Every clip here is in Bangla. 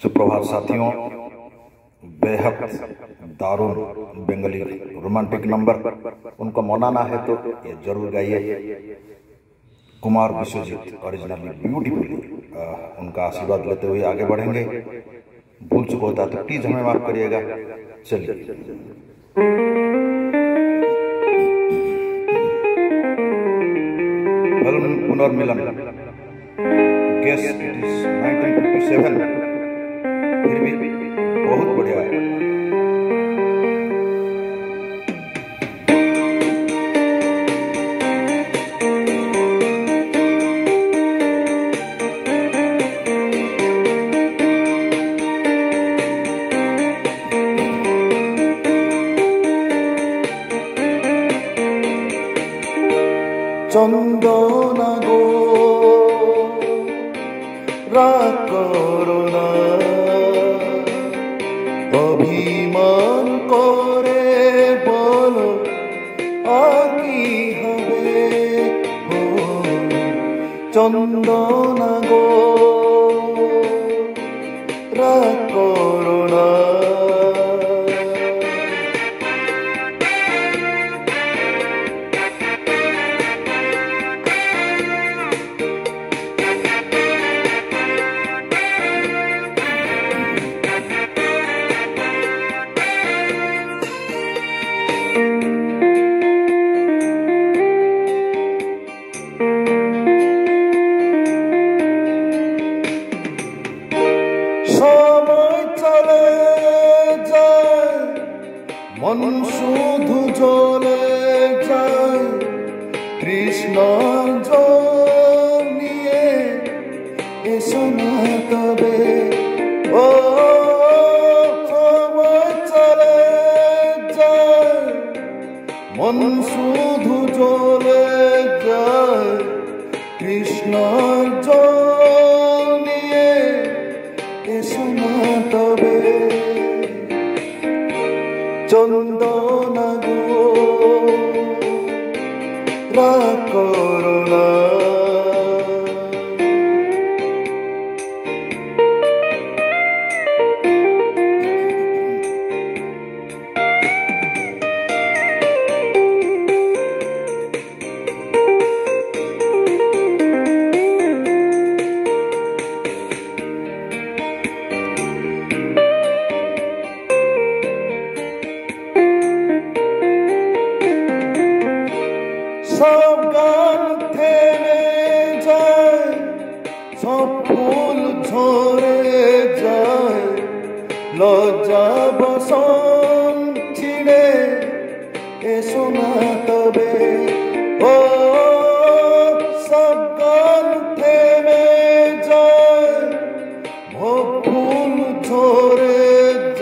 सुप्रभात साथियों, बेहद दारुण बंगाली रोमांटिक नंबर उनको मनाना है तो ये जरूर गाइए। कुमार विश्वजीत ओरिजिनली ब्यूटीफुली उनका आशीर्वाद लेते हुए आगे बढ़ेंगे। भूल चुका होता तो प्लीज हमें माफ करिएगा। चलिए फिल्म पुनर्मिलन, गेस इट इज 1957, फिर भी बहुत बढ़िया है। চন্দনা গো রাগ করো না, অভিমান করে বলো আর কি হবে। ও চন্দনা গো রাগ করো না, সময় চলে যায়, মন শুধু জ্বলে যায়, কৃষ্ণ জল নিয়ে এসো না তবে। ও সময় চলে যায়, মন শুধু জ্বলে যায়, কৃষ্ণ জল নিয়ে এসো না তবে। চন্দনা গো রাগ করো না, সব গান থেমে যায়, সব ফুল ঝরে যায়, লজ্জা বসন ছিঁড়ে এসো না তবে। ও সব গান থেমে যায়, সব ফুল ঝরে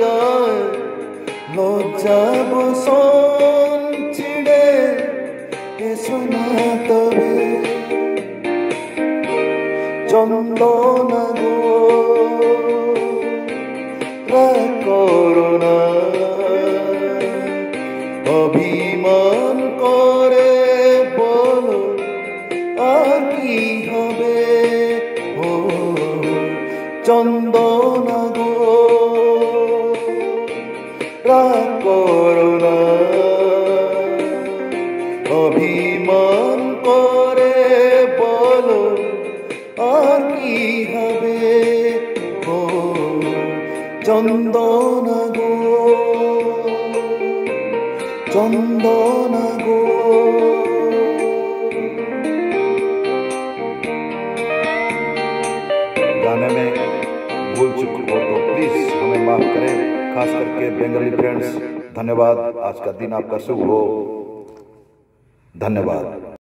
যায়, লজ্জা বসন ছিঁড়ে এসো না তবে। চন্দনা গো রাগ করো না, অভিমান করে বলো আর কি হবে। ও চন্দনা গো রাগ করো না, অভিমান করে বলো আর কি হবে। ও চন্দনা গো, চন্দনা গো। गाने में भूल चुक हो तो प्लीज हमें माफ करें, खास करके बंगाली फ्रेंड्स। धन्यवाद। आज का दिन आपका शुभ हो। धन्यवाद।